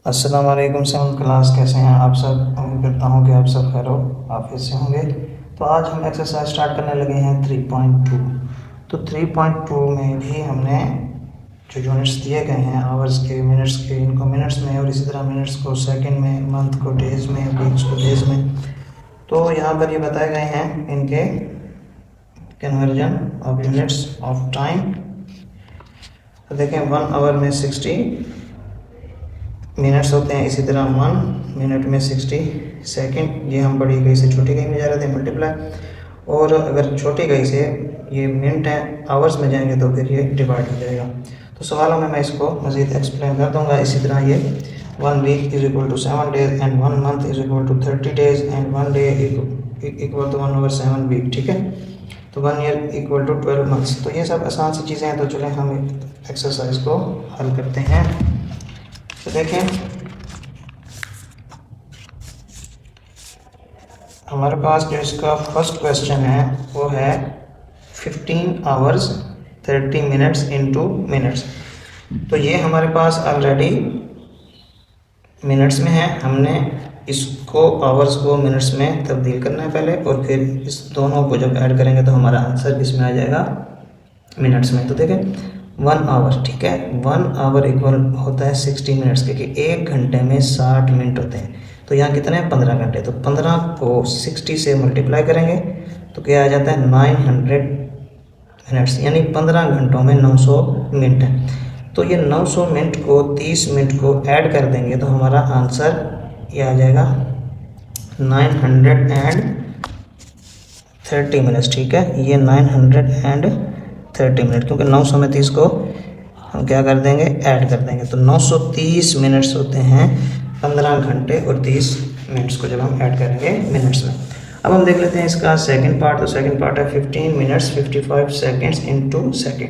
अस्सलाम वालेकुम seventh class, कैसे हैं आप सब। उम्मीद करता हूँ कि आप सब खैर आफियत से होंगे। तो आज हम एक्सरसाइज स्टार्ट करने लगे हैं 3.2। तो 3.2 में भी हमने जो यूनिट्स दिए गए हैं आवर्स के, मिनट्स के, इनको मिनट्स में और इसी तरह मिनट्स को सेकंड में, मंथ को डेज में, वीक्स को डेज में। तो यहाँ पर ये बताए गए हैं इनके conversion of units of time. तो देखें 1 आवर में 60 मिनट्स होते हैं, इसी तरह 1 मिनट में 60 सेकंड। ये हम बड़ी इकाई से छोटी इकाई में जा रहे थे मल्टीप्लाई, और अगर छोटी इकाई से ये मिनट है आवर्स में जाएंगे तो फिर ये डिवाइड हो जाएगा। तो सवालों में मैं इसको मज़ीद एक्सप्लेन कर दूंगा। इसी तरह ये 1 week is equal to 7 days and 1 month is equal to 30 days and 1 day equal to 1/7 week. ठीक है, तो 1 ईयर इक्वल टू 12 मंथ्स। तो ये सब आसान सी चीज़ें हैं। तो चलें हम एक्सरसाइज को हल करते हैं। तो देखें हमारे पास जो इसका फर्स्ट क्वेश्चन है वो है 15 आवर्स 30 मिनट्स इनटू मिनट्स। तो ये हमारे पास ऑलरेडी मिनट्स में है, हमने इसको आवर्स को मिनट्स में तब्दील करना है पहले, और फिर इस दोनों को जब ऐड करेंगे तो हमारा आंसर किस में आ जाएगा, मिनट्स में। तो देखें 1 आवर, ठीक है, 1 आवर इक्वल होता है 60 मिनट्स, क्योंकि 1 घंटे में 60 मिनट होते हैं। तो यहाँ कितने हैं, 15 घंटे। तो 15 को 60 से मल्टीप्लाई करेंगे तो क्या आ जाता है 900 मिनट्स, यानी 15 घंटों में 900 मिनट है। तो ये 900 मिनट को 30 मिनट को ऐड कर देंगे तो हमारा आंसर ये आ जाएगा 930 मिनट्स। ठीक है, ये 930 मिनट, क्योंकि 900 में 30 को हम क्या कर देंगे, ऐड कर देंगे। तो 930 मिनट्स होते हैं 15 घंटे और 30 मिनट्स को जब हम ऐड करेंगे मिनट्स में। अब हम देख लेते हैं इसका सेकंड पार्ट। तो सेकंड पार्ट है 15 मिनट्स 55 सेकंड्स इनटू सेकंड।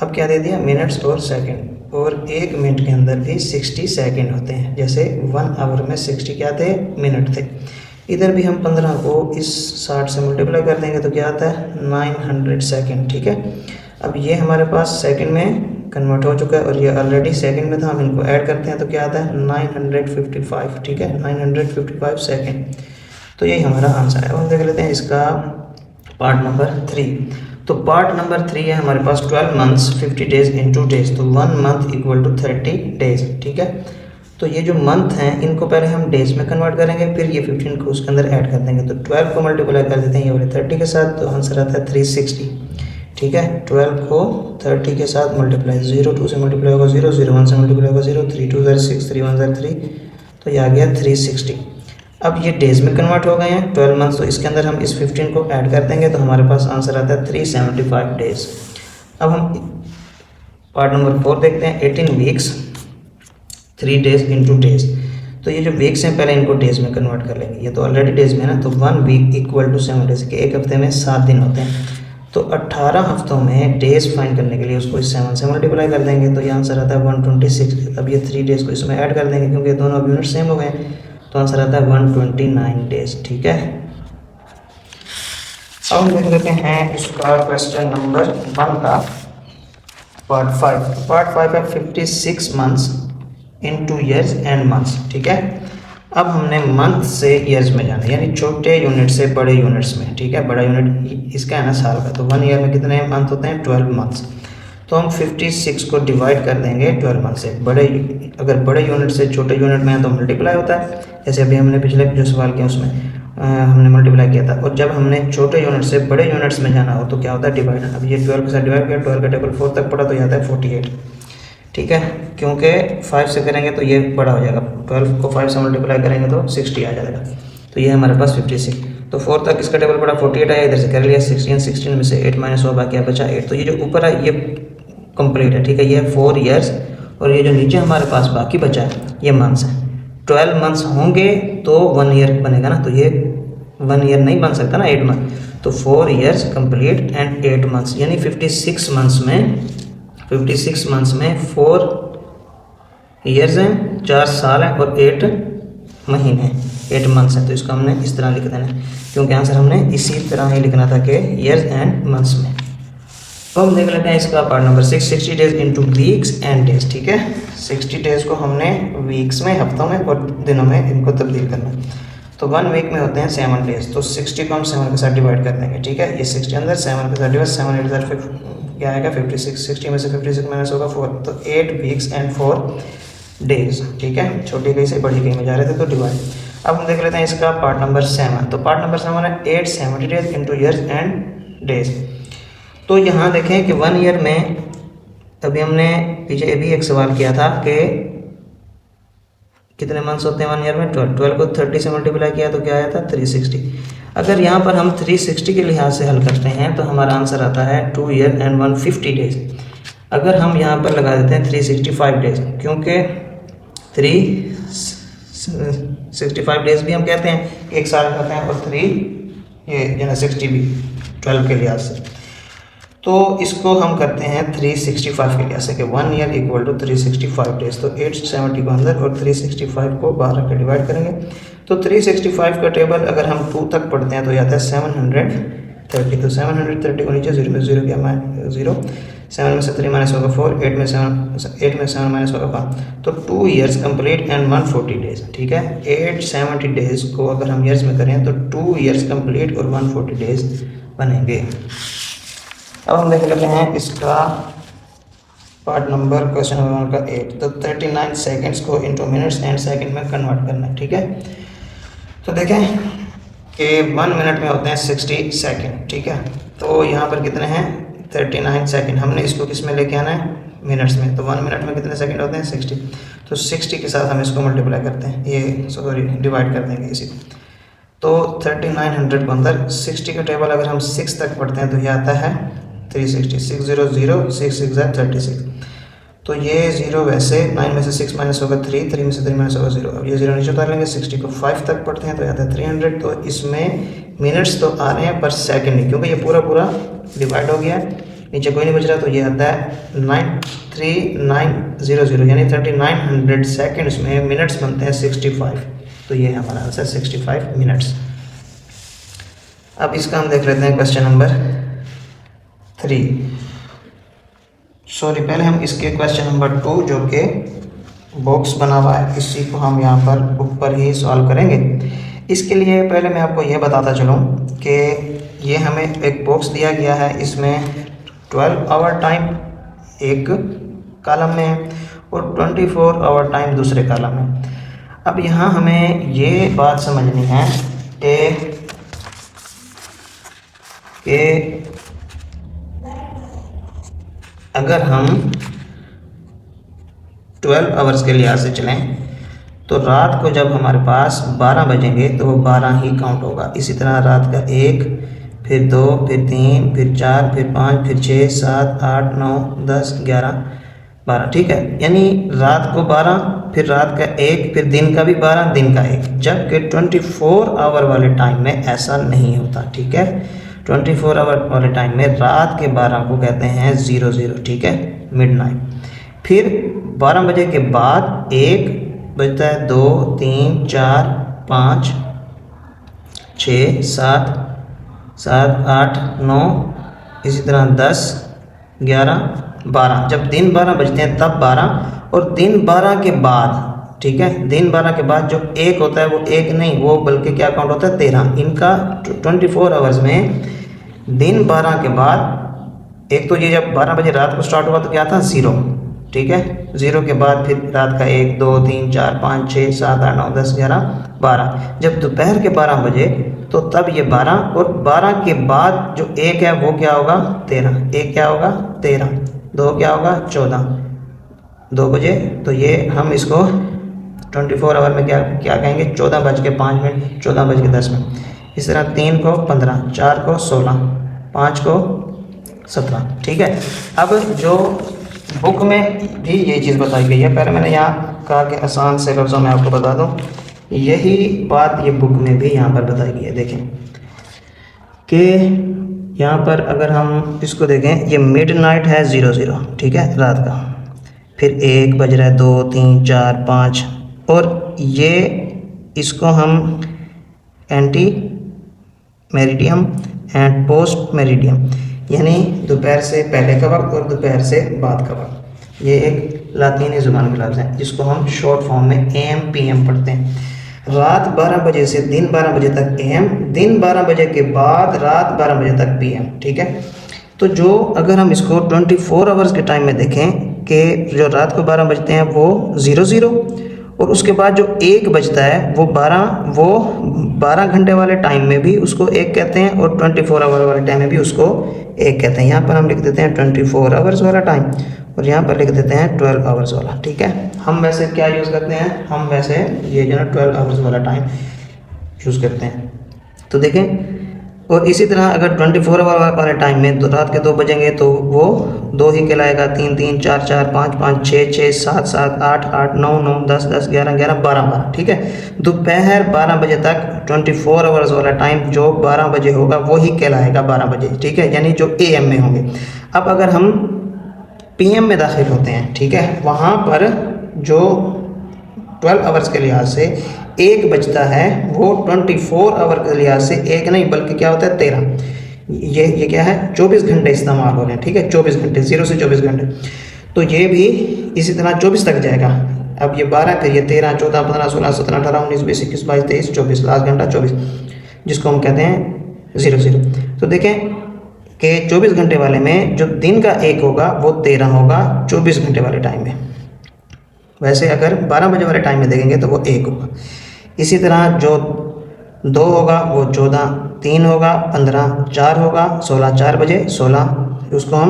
अब क्या दे दिया, मिनट्स और सेकंड, और 1 मिनट के अंदर भी 60 सेकंड होते हैं। जैसे 1 आवर में 60 क्या थे, मिनट थे। इधर भी हम 15 को इस 60 से मल्टीप्लाई कर देंगे तो क्या आता है 900 सेकंड। ठीक है, अब ये हमारे पास सेकंड में कन्वर्ट हो चुका है और ये ऑलरेडी सेकंड में था। हम इनको ऐड करते हैं तो क्या आता है 955। ठीक है, 955 सेकंड। तो यही हमारा आंसर है। अब हम देख लेते हैं इसका पार्ट नंबर 3। तो पार्ट नंबर 3 है हमारे पास 12 मंथ्स 50 डेज इंटू डेज। तो 1 मंथ इक्वल टू 30 डेज। ठीक है, तो ये जो मंथ हैं इनको पहले हम डेज में कन्वर्ट करेंगे, फिर ये 15 को उसके अंदर ऐड कर देंगे। तो 12 को मल्टीप्लाई कर देते हैं ये वाले 30 के साथ, तो आंसर आता है 360। ठीक है, 12 को 30 के साथ मल्टीप्लाई, 0 2 से मल्टीप्लाई होगा 0, 0 1 से मल्टीप्लाई होगा 0, 3 2 6, 3 1 3, तो ये आ गया 360। अब ये डेज में कन्वर्ट हो गए हैं 12 मंथ्स, तो इसके अंदर हम इस 15 को ऐड कर देंगे तो हमारे पास आंसर आता है 375 डेज। अब हम पार्ट नंबर 4 देखते हैं 18 वीक्स 3 डेज इंटू डेज। तो ये जो वीक्स हैं पहले इनको डेज में कन्वर्ट कर लेंगे, ये तो ऑलरेडी डेज में है ना। तो 1 वीक इक्वल टू 7 डेज, के एक हफ्ते में 7 दिन होते हैं। तो 18 हफ्तों में डेज फाइंड करने के लिए उसको इस 7 से मल्टीप्लाई कर देंगे तो ये आंसर आता है 126। अब ये 3 डेज को इसमें ऐड कर देंगे क्योंकि दोनों अब यूनिट सेम हो गए हैं, तो आंसर आता है 129 डेज। ठीक है, अब हम देख लेते हैं इसका क्वेश्चन नंबर 1 का पार्ट 5। पार्ट 5 है 56 months in 2 years and months. ठीक है, अब हमने मंथ से ईयर्स में जाना है, यानी छोटे यूनिट से बड़े यूनिट्स में। ठीक है, बड़ा यूनिट इसका है ना साल का, तो 1 ईयर में कितने मंथ होते हैं, 12 मंथ्स। तो हम 56 को डिवाइड कर देंगे 12 मंथ से। अगर बड़े यूनिट से छोटे यूनिट में है तो मल्टीप्लाई होता है, जैसे अभी हमने पिछले जो सवाल किया उसमें हमने मल्टीप्लाई किया था। और जब हमने छोटे यूनिट से बड़े यूनिट्स में जाना हो तो क्या होता है, डिवाइड। अब ये 12 के साथ डिवाइड किया, 12 का टेबल 4 तक पड़ा तो ये आता है 48। ठीक है, क्योंकि 5 से करेंगे तो ये बड़ा हो जाएगा, 12 को 5 से मल्टीप्लाई करेंगे तो 60 आ जाएगा। तो ये हमारे पास 56। तो 4 तक इसका टेबल पड़ा 48 आया, इधर से कर लिया 16 में से 8 माइनस हुआ, बाकी बचा 8। तो ये जो ऊपर है ये कंप्लीट है। ठीक है, ये 4 ईयर्स, और ये जो नीचे हमारे पास बाकी बचा है ये मंथ्स है। 12 मंथ्स होंगे तो 1 ईयर बनेगा ना, तो ये 1 ईयर नहीं बन सकता ना, 8 मंथ। तो 4 ईयर्स कंप्लीट एंड 8 मंथ्स, यानी 56 मंथ्स में 4 ईयर्स हैं, 4 साल हैं, और 8 महीने, 8 मंथ्स हैं। तो इसको हमने इस तरह लिख देना है, क्योंकि आंसर हमने इसी तरह ही लिखना था कि ईयर्स एंड मंथ्स में। तो हम देख लेते हैं इसका part number 6, 60 days into weeks and days. ठीक है, 60 डेज को हमने वीक्स में, हफ्तों में और दिनों में इनको तब्दील करना है। तो 1 वीक में होते हैं 7 डेज, तो 60 को हम 7 के साथ डिवाइड कर देंगे। ठीक है, ये 60 अंदर 7 के साथ डिवाइड, 7 8 क्या आएगा 56, 60 में से 56 माइनस होगा 4, तो 8 वीक्स एंड 4 डेज। ठीक है, छोटी कहीं से बड़ी कहीं में जा रहे थे तो डिवाइड। अब हम देख लेते हैं इसका पार्ट नंबर 7। तो पार्ट नंबर 7 है 870 days into years and days. तो यहाँ देखें कि 1 ईयर में, अभी हमने पीछे भी एक सवाल किया था कि कितने मंथ्स होते हैं 1 ईयर में, 12 को 30 से मल्टीप्लाई किया तो क्या आया था 360। अगर यहाँ पर हम 360 के लिहाज से हल करते हैं तो हमारा आंसर आता है 2 ईयर एंड 150 डेज। अगर हम यहाँ पर लगा देते हैं 365 डेज, क्योंकि 365 डेज भी हम कहते हैं एक साल कहते हैं, और 60 भी 12 के लिहाज से। तो इसको हम करते हैं 365 के लिहाज से कि 1 ईयर इक्वल टू 365 डेज। तो 870 को अंदर और 365 को 12 के डिवाइड करेंगे। तो 365 का टेबल अगर हम 2 तक पढ़ते हैं तो आता है 730। तो 730 को नीचे 0 में 0 क्या 0, 7 में से 3 माइनस होगा 4, 8 में 7 माइनस होगा 5। तो 2 ईयर्स कंप्लीट एंड 140 डेज। ठीक है, 870 डेज को अगर हम ईयर्स में करें तो 2 ईयर्स कंप्लीट और 140 डेज बनेंगे। अब हम देख लेते हैं इसका पार्ट नंबर क्वेश्चन नंबर का 8। तो 39 सेकेंड्स को इंटू मिनट्स एंड सेकंड में कन्वर्ट करना है। ठीक है, तो देखें कि 1 मिनट में होते हैं 60 सेकंड। ठीक है, तो यहाँ पर कितने हैं 39 सेकंड। हमने इसको किस में लेके आना है मिनट्स में। तो 1 मिनट में कितने सेकंड होते हैं 60। तो 60 के साथ हम इसको मल्टीप्लाई करते हैं, ये सॉरी डिवाइड कर देंगे इसी को। तो 3900 को अंदर 60 का टेबल अगर हम 6 तक पढ़ते हैं तो ये आता है 360, 600 6 6 36। तो ये 0 वैसे 9 में से 6 माइनस होगा 3, 3 में से 3 माइनस होगा 0। अब ये 0 नीचे उतार लेंगे। 60 को 5 तक पढ़ते हैं तो आता है 300। तो इसमें मिनट्स तो आ रहे हैं पर सेकंड नहीं, क्योंकि ये पूरा डिवाइड हो गया है, नीचे कोई नहीं बच रहा। तो ये आता है 93900, यानी 3900 सेकेंड्स में मिनट्स बनते हैं 65। तो ये हमारा आंसर 65 मिनट्स। अब इसका हम देख लेते हैं क्वेश्चन नंबर 3। सॉरी, पहले हम इसके क्वेश्चन नंबर 2 जो कि बॉक्स बना हुआ है, इसी को हम यहाँ पर बुक पर ही सॉल्व करेंगे। इसके लिए पहले मैं आपको ये बताता चलूँ कि ये हमें एक बॉक्स दिया गया है, इसमें 12 आवर टाइम एक कॉलम में है और 24 आवर टाइम दूसरे कॉलम में। अब यहाँ हमें ये बात समझनी है कि अगर हम 12 आवर्स के लिहाज से चलें तो रात को जब हमारे पास 12 बजेंगे तो वो 12 ही काउंट होगा। इसी तरह रात का 1, फिर 2, फिर 3, फिर 4, फिर 5, फिर 6, 7, 8, 9, 10, 11, 12। ठीक है, यानी रात को 12, फिर रात का 1, फिर दिन का भी 12, दिन का 1। जबकि 24 आवर वाले टाइम में ऐसा नहीं होता। ठीक है, 24 आवर वाले टाइम में रात के 12 को कहते हैं 00। ठीक है, मिडनाइट। फिर 12 बजे के बाद 1 बजता है, 2, 3, 4, 5, 6, 7, 8, 9, इसी तरह 10, 11, 12। जब दिन 12 बजते हैं तब 12, और दिन 12 के बाद, ठीक है, दिन 12 के बाद जो 1 होता है वो 1 नहीं, वो बल्कि क्या काउंट होता है 13। इनका 24 आवर्स में दिन 12 के बाद, एक तो ये जब 12 बजे रात को स्टार्ट हुआ तो क्या था 0। ठीक है, 0 के बाद फिर रात का 1, 2, 3, 4, 5, 6, 7, 8, 9, 10, 11, 12। जब दोपहर के 12 बजे तो तब ये 12, और 12 के बाद जो 1 है वो क्या होगा 13। 1 क्या होगा 13, 2 क्या होगा 14, 2 बजे। तो ये हम इसको 24 आवर में क्या कहेंगे 14:05, 14:10। इस तरह 3 को 15, 4 को 16, 5 को 17। ठीक है, अब जो बुक में भी ये चीज़ बताई गई है, पहले मैंने यहाँ कहा कि आसान से लफ्ज़ों में आपको बता दूँ, यही बात ये बुक में भी यहाँ पर बताई गई है। देखें कि यहाँ पर अगर हम इसको देखें, ये मिडनाइट है 00, ठीक है, रात का। फिर 1 बज रहा है, 2, 3, 4, 5, और ये इसको हम anti meridiem and post meridiem, यानी दोपहर से पहले का वक्त और दोपहर से बाद का वक्त। ये एक लातीनी ज़ुबान का लफ्ज़ है जिसको हम शॉर्ट फॉर्म में AM PM पढ़ते हैं। रात 12 बजे से दिन 12 बजे तक AM, दिन 12 बजे के बाद रात 12 बजे तक PM, ठीक है। तो जो अगर हम इसको 24 आवर्स के टाइम में देखें कि जो रात को 12 बजते हैं वो 00 और उसके बाद जो 1 बजता है वो 12 घंटे वाले टाइम में भी उसको 1 कहते हैं और 24 आवर वाले टाइम में भी उसको 1 कहते हैं। यहाँ पर हम लिख देते हैं 24 आवर्स वाला टाइम और यहाँ पर लिख देते हैं 12 आवर्स वाला, ठीक है। हम वैसे क्या यूज़ करते हैं, हम वैसे ये जो है 12 आवर्स वाला टाइम यूज़ करते हैं। तो देखें, और इसी तरह अगर 24 आवर वाले टाइम में तो रात के 2 बजेंगे तो वो 2 ही कहलाएगा, 3 3 4 4 5 5 6 6 7 7 8 8 9 9 10 10 11 11 12 12, ठीक है। दोपहर 12 बजे तक 24 आवर्स वाला टाइम जो 12 बजे होगा वो ही कहलाएगा 12 बजे, ठीक है, यानी जो AM में होंगे। अब अगर हम PM में दाखिल होते हैं, ठीक है, वहाँ पर जो 12 आवर्स के लिहाज से 1 बजता है वो 24 आवर के लिहाज से 1 नहीं बल्कि क्या होता है 13। ये क्या है, 24 घंटे इस्तेमाल हो रहे हैं, ठीक है, 24 घंटे, 0 से 24 घंटे। तो ये भी इसी तरह 24 तक जाएगा। अब ये 12 फिर ये 13 14 15 16 17 18 19 20 21 22 23 24, लास्ट घंटा 24 जिसको हम कहते हैं 00। तो देखें कि 24 घंटे वाले में जो दिन का 1 होगा वो 13 होगा 24 घंटे वाले टाइम में। वैसे अगर 12 बजे वाले टाइम में देखेंगे तो वो 1 होगा। इसी तरह जो 2 होगा वो 14, 3 होगा 15, 4 होगा 16, 4 बजे 16, उसको हम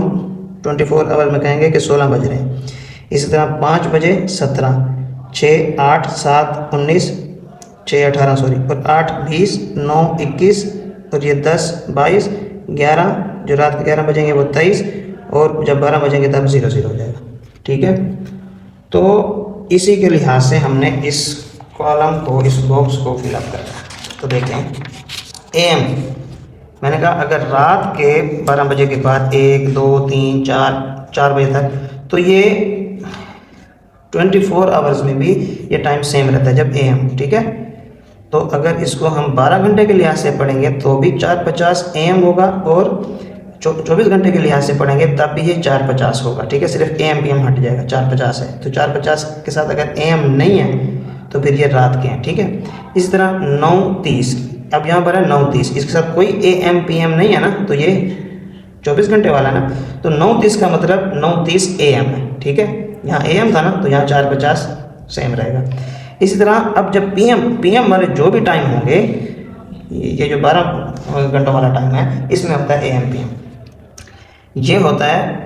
24 आवर में कहेंगे कि 16 बज रहे हैं। इसी तरह 5 बजे 17, 6 8 7 19, 6 18 सॉरी, और 8 20 9 21 और ये 10 22 11, जो रात के 11 बजेंगे वो 23 और जब 12 बजेंगे तब 00 हो जाएगा, ठीक है। तो इसी के लिहाज से हमने इस कॉलम को, इस बॉक्स को फिलअप करना। तो देखें AM मैंने कहा अगर रात के 12 बजे के बाद 1 2 3 4 बजे तक, तो ये 24 आवर्स में भी ये टाइम सेम रहता है जब AM, ठीक है। तो अगर इसको हम 12 घंटे के लिहाज से पढ़ेंगे तो भी 4:50 AM होगा और 24 घंटे के लिहाज से पढ़ेंगे तब भी ये 4:50 होगा, ठीक है। सिर्फ AM PM हट जाएगा, 4:50 है तो 4:50 के साथ अगर AM नहीं है तो फिर ये रात के हैं, ठीक है। इसी तरह 9:30, अब यहाँ पर है 9:30, इसके साथ कोई AM PM नहीं है ना, तो ये 24 घंटे वाला ना, तो 9:30 का मतलब 9:30 AM है, ठीक है। यहाँ AM था ना तो यहाँ 4:50 सेम रहेगा। इसी तरह अब जब PM वाले जो भी टाइम होंगे, ये जो 12 घंटों वाला टाइम है इसमें होता है AM PM। ये होता है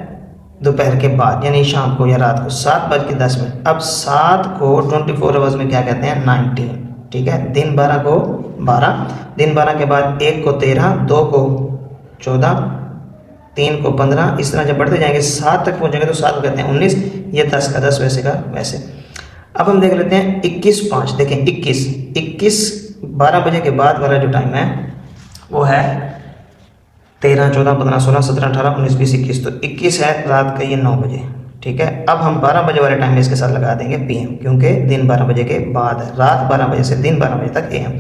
दोपहर के बाद यानी शाम को या रात को 7:10। अब 7 को 24 आवर्स में क्या कहते हैं 19, ठीक है। दिन 12 को 12, दिन 12 के बाद 1 को 13, 2 को 14, 3 को 15, इस तरह जब बढ़ते जाएंगे 7 तक पहुँचेंगे तो 7 को कहते हैं 19, ये 10 का 10 वैसे का वैसे। अब हम देख लेते हैं 21:05, देखें 21 12 बजे के बाद वाला जो टाइम है वो है 13 14 15 16 17 18 19 20 21, तो 21 है रात का ये 9 बजे, ठीक है। अब हम 12 बजे वाले टाइम में इसके साथ लगा देंगे PM क्योंकि दिन 12 बजे के बाद है, रात 12 बजे से दिन 12 बजे तक AM।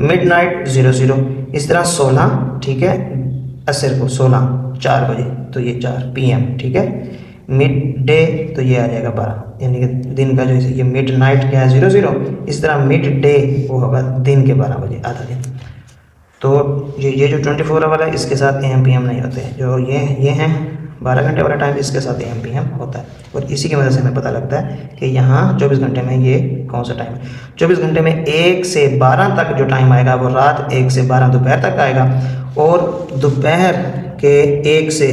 मिडनाइट 00, इस तरह 16, ठीक है, असर को 16 4 बजे तो ये 4 PM, ठीक है। मिड डे तो ये आ जाएगा 12, यानी कि दिन का जो ये मिड नाइट क्या है 00, इस तरह मिड डे वो होगा दिन के 12 बजे, आधा दिन। तो ये जो 24 आवर है इसके साथ AM PM नहीं होते, जो ये हैं 12 घंटे वाला टाइम इसके साथ AM PM होता है। और इसी की वजह से हमें पता लगता है कि यहाँ 24 घंटे में ये कौन सा टाइम है। 24 घंटे में 1 से 12 तक जो टाइम आएगा वो रात 1 से 12 दोपहर तक आएगा, और दोपहर के 1 से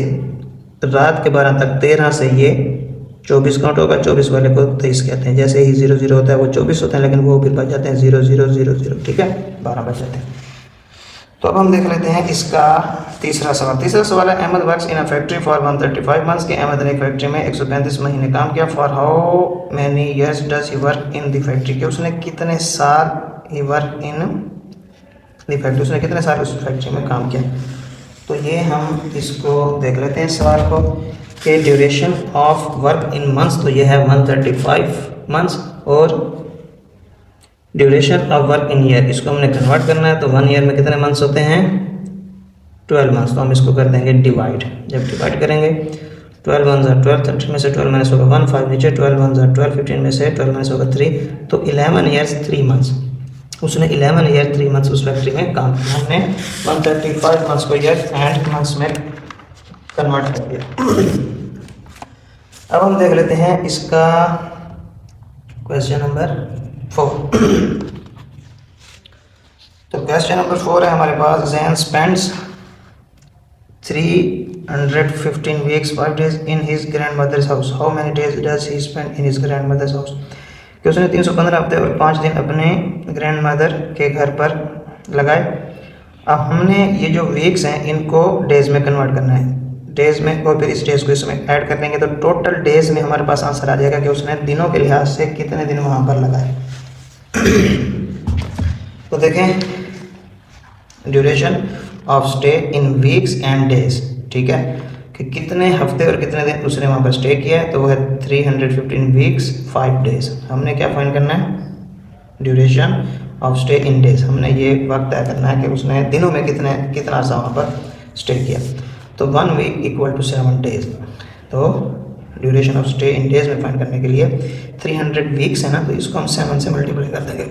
रात के 12 तक 13 से ये 24 काउंट होगा। 24 वाले को 23 कहते हैं, जैसे ही 00 होता है वो 24 होता है, लेकिन वो फिर बच जाते हैं 0000, ठीक है, 12 बच जाते हैं। तो अब हम देख लेते हैं इसका तीसरा सवाल। तीसरा सवाल है Ahmed works in a factory for 135 months के अहमद ने एक फैक्ट्री में 135 महीने काम किया। For how many years does he work in the factory, कि उसने कितने साल ही वर्क इन द फैक्ट्री, उसने कितने साल उस फैक्ट्री में काम किया। तो ये हम इसको देख लेते हैं सवाल को कि duration of work in months, तो ये है 135 मंथ्स, और duration of work in year इसको हमने कन्वर्ट करना है। तो 1 ईयर में कितने मंथ्स होते हैं 12 मंथ्स, तो हम इसको कर देंगे डिवाइड। जब डिवाइड करेंगे 12 1 12, 13 में से 12 माइनस होगा 1, 5 नीचे, 12 1 12, 15 में से 12 माइनस होगा 3, तो 11 ईयर्स 3 मंथ्स। उसने 11 ईयर 3 मंथ्स उस फैक्ट्री में काम किया। हमने 135 मंथ्स को ईयर एंड मंथ्स में कन्वर्ट कर दिया। अब हम देख लेते हैं इसका क्वेश्चन नंबर 4। तो क्वेश्चन नंबर 4 है हमारे पास, Jain spends 315 weeks 5 days in his grandmother's house, how many days does he spend in his grandmother's house. कि उसने 315 हफ्ते और 5 दिन अपने ग्रैंड मदर के घर पर लगाए। अब हमने ये जो वीक्स हैं इनको डेज में कन्वर्ट करना है, डेज में, और फिर इस डेज को इसमें ऐड कर देंगे तो टोटल डेज में हमारे पास आंसर आ जाएगा कि उसने दिनों के लिहाज से कितने दिन वहाँ पर लगाए। तो देखें, duration of stay in weeks and days, ठीक है, कि कितने हफ्ते और कितने दिन उसने वहाँ पर स्टे किया है, तो वो है 315 वीक्स 5 डेज। हमने क्या फाइंड करना है, duration of stay in days. हमने ये वक्त तय करना है कि उसने दिनों में कितना अर्सा वहाँ पर स्टे किया। तो 1 वीक इक्वल टू 7 डेज। तो duration of stay in days में फाइंड करने के लिए 300 वीक्स है ना, तो इसको हम 7 से मल्टीप्लाई कर देंगे।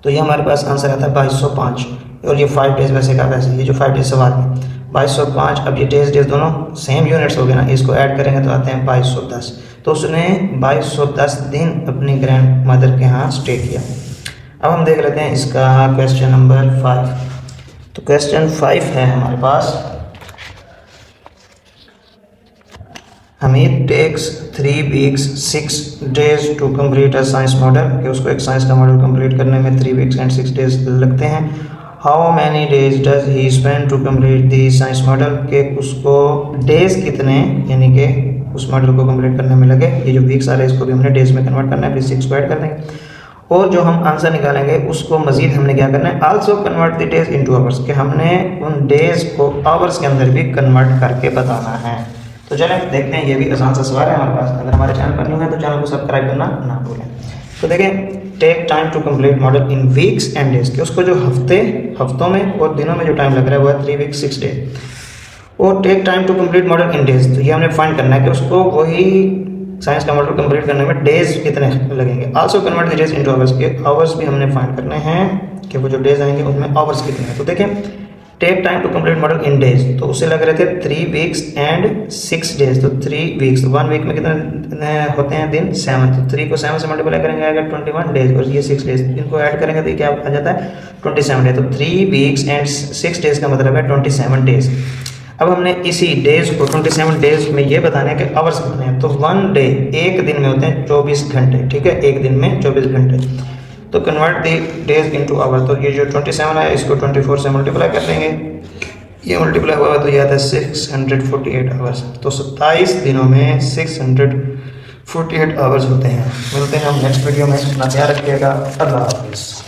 तो ये हमारे पास आंसर आता है 2205, और ये 5 डेज वैसे का वैसे, ये जो 5 डेज सवाल में 2205। अब ये डेज दोनों सेम यूनिट्स हो गए ना, इसको ऐड करेंगे तो आते हैं 2210। तो उसने 2210 दिन अपनी ग्रैंड मदर के यहाँ स्टे किया। अब हम देख लेते हैं इसका क्वेश्चन नंबर 5। तो क्वेश्चन 5 है हमारे पास, Hamid takes 3 weeks 6 days to complete a science model, कि उसको एक साइंस का मॉडल कंप्लीट करने में 3 वीक्स एंड 6 डेज लगते हैं। How many days does he spend to complete the science model, के उसको डेज कितने यानी कि उस मॉडल को कंप्लीट करने में लगे। ये जो वीक्स आ रहे हैं इसको भी हमने डेज में कन्वर्ट करना है, फिर 6 को ऐड कर देंगे, और जो हम आंसर निकालेंगे उसको मजीद हमने क्या करना है, also convert the days into hours, कि हमने उन डेज को आवर्स के अंदर भी कन्वर्ट करके बताना है। तो चलें देखते हैं, ये भी आसान सा सवाल है हमारे पास। अगर हमारे चैनल पर न्यू है तो चैनल को सब्सक्राइब करना ना भूलें। तो देखें, take time to complete model in weeks and days, कि उसको जो हफ्तों में और दिनों में जो टाइम लग रहा है वो है 3 वीक्स 6 डेज। और take time to complete model in days, तो ये हमने फाइंड करना है कि उसको वही साइंस का मॉडल कंप्लीट करने में डेज कितने लगेंगे। Also convert the days into hours, के आवर्स भी हमने फाइंड करने हैं कि वो जो डेज आएंगे उनमें आवर्स कितने हैं। तो देखें, take time to complete model in days, तो उससे लग रहे थे 3 वीक्स एंड 6 डेज। तो 3 वीक्स, 1 वीक में कितने होते हैं दिन, 7। तो 3 को 7 से मल्टीप्लाई करेंगे आएगा 21 डेज, और ये 6 डेज, इनको ऐड करेंगे तो क्या आ जाता है 27 डेज। तो 3 वीक्स एंड 6 डेज का मतलब है 27 डेज। अब हमने इसी डेज को 27 डेज में ये बताना है कि आवर्स कितने हैं। तो 1 डे, एक दिन में होते हैं 24 घंटे, ठीक है, एक दिन में 24 घंटे। तो convert the days into hour, तो ये जो 27 है इसको 24 से मल्टीप्लाई कर देंगे, ये मल्टीप्लाई हुआ तो ये आता है 648 आवर्स। तो 27 दिनों में 648 आवर्स होते हैं। मिलते हैं हम नेक्स्ट वीडियो में, अपना ध्यान रखिएगा। अल्लाह हाफिज़।